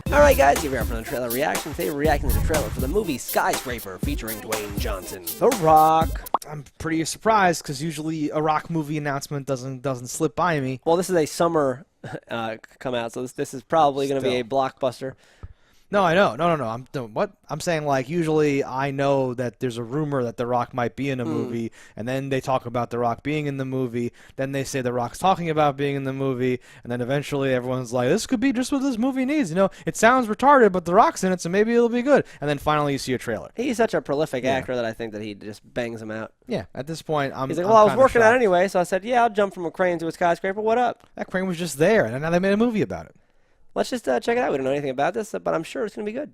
Alright guys, here we are from the trailer reaction. Today we're reacting to the trailer for the movie Skyscraper featuring Dwayne Johnson, The Rock. I'm pretty surprised because usually a Rock movie announcement doesn't slip by me. Well, this is a summer come out, so this is probably going to be a blockbuster. No, I know. No. I'm saying, like, usually I know that there's a rumor that The Rock might be in a movie, and then they talk about The Rock being in the movie. Then they say The Rock's talking about being in the movie, and then eventually everyone's like, this could be just what this movie needs. You know, it sounds retarded, but The Rock's in it, so maybe it'll be good. And then finally you see a trailer. He's such a prolific actor that I think that he just bangs them out. Yeah, at this point, He's like, well, I was working out anyway, so I said, yeah, I'll jump from a crane to a skyscraper. What up? That crane was just there, and now they made a movie about it. Let's just check it out. We don't know anything about this, but I'm sure it's going to be good.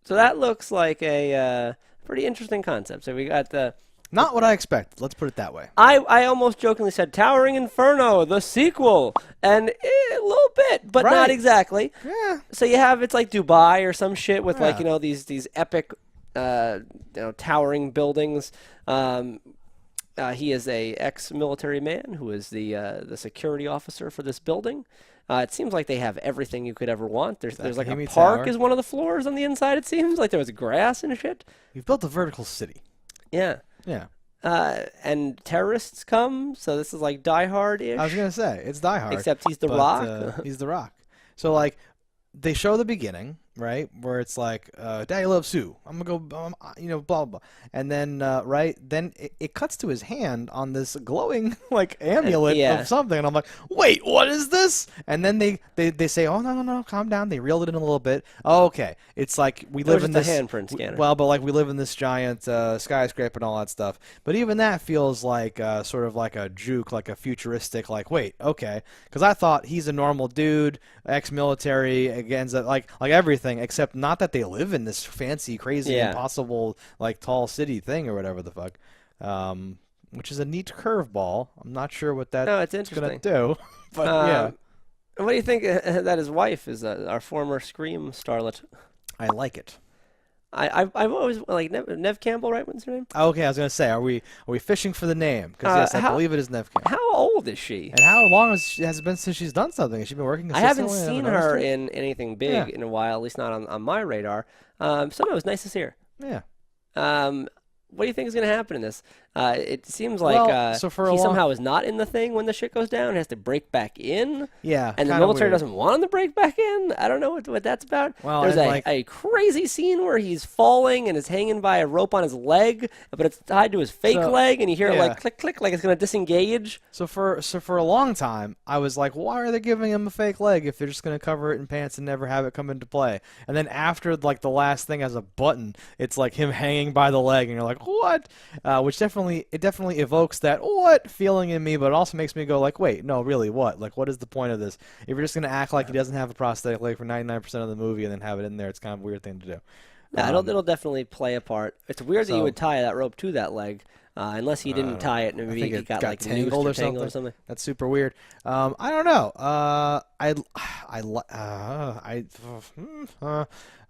So that looks like a pretty interesting concept. So we got the... Not what I expected. Let's put it that way. I almost jokingly said Towering Inferno, the sequel, and a little bit, but not exactly. Yeah. So you have, it's like Dubai or some shit with like, you know, these epic, towering buildings. He is a ex-military man who is the security officer for this building. It seems like they have everything you could ever want. There's like a park is one of the floors on the inside, it seems. Like there was grass and shit. You've built a vertical city. Yeah. Yeah. And terrorists come, so this is like Die Hard-ish. I was going to say, it's Die Hard. Except he's The Rock. He's The Rock. So, like, they show the beginning, right, where it's like, Daddy loves Sue. I'm going to go, you know, blah, blah. And then, right, then it cuts to his hand on this glowing, like, amulet of something. And I'm like, wait, what is this? And then they say, oh, no, calm down. They reeled it in a little bit. Oh, okay. It's like we live in this handprint scanner. Well, but like we live in this giant skyscraper and all that stuff. But even that feels like sort of like a juke, like a futuristic, like, wait, okay. Because I thought he's a normal dude, ex-military, against like everything, except not that they live in this fancy, crazy, impossible, like tall city thing or whatever the fuck. Which is a neat curveball. I'm not sure what that's gonna do. But yeah. What do you think that his wife is our former Scream starlet? I like it. I've always like Nev Campbell, right? What's her name? Okay, I was gonna say, are we fishing for the name? Because yes, I believe it is Nev Campbell. How old is she? And how long has it been since she's done something? Has she been working consistently? I haven't seen her in anything big in a while, at least not on my radar. So no, it was nice to see her. Yeah. What do you think is going to happen in this? It seems like he somehow is not in the thing when the shit goes down. He has to break back in. Yeah. And the military doesn't want him to break back in. I don't know what that's about. Well, there's a crazy scene where he's falling and is hanging by a rope on his leg, but it's tied to his fake leg, and you hear it like click, click, like it's going to disengage. So for a long time, I was like, why are they giving him a fake leg if they're just going to cover it in pants and never have it come into play? And then after like the last thing has a button, it's like him hanging by the leg, and you're like, what? Which definitely evokes that what feeling in me, but it also makes me go like, wait, no, really, what? Like, what is the point of this? If you're just gonna act like he doesn't have a prosthetic leg for 99% of the movie and then have it in there, it's kind of a weird thing to do. Yeah, it'll definitely play a part. It's weird that you would tie that rope to that leg, unless he didn't tie it and maybe it got like tangled or something. That's super weird. I don't know.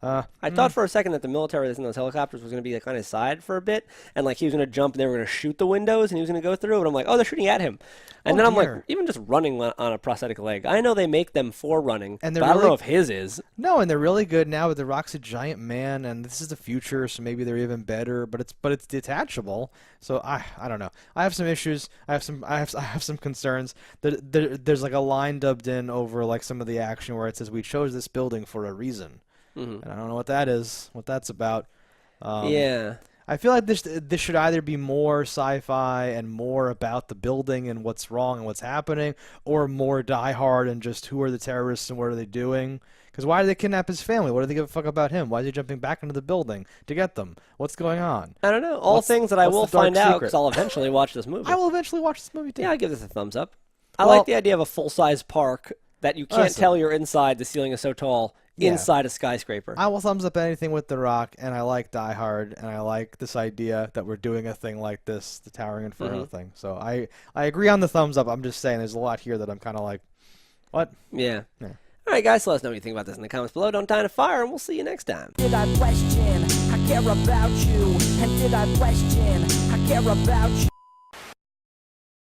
I thought for a second that the military that's in those helicopters was going to be like on his side for a bit, and like he was going to jump and they were going to shoot the windows and he was going to go through. And I'm like, oh, they're shooting at him. And then I'm like, even just running on a prosthetic leg. I know they make them for running, but I don't know if his is. No, and they're really good now. But The Rock's a giant man, and this is the future, so maybe they're even better. But it's detachable. So I don't know. I have some issues. I have some concerns. There's like a line dubbed in over like some of the action where it says we chose this building for a reason. And I don't know what that is, what that's about. Yeah. I feel like this should either be more sci-fi and more about the building and what's wrong and what's happening, or more Die Hard and just who are the terrorists and what are they doing. Because why did they kidnap his family? What do they give a fuck about him? Why is he jumping back into the building to get them? What's going on? I don't know. All things that I will find out because I'll eventually watch this movie. I will eventually watch this movie too. Yeah, I'll give this a thumbs up. I like the idea of a full-size park that you can't tell you're inside. The ceiling is so tall. Inside a skyscraper. I will thumbs up anything with The Rock, and I like Die Hard, and I like this idea that we're doing a thing like this, the Towering Inferno thing. So I agree on the thumbs up. I'm just saying there's a lot here that I'm kind of like, what? Yeah. All right, guys, so let us know what you think about this in the comments below. Don't die in a fire, and we'll see you next time. Did I question? I care about you. And did I question? I care about you.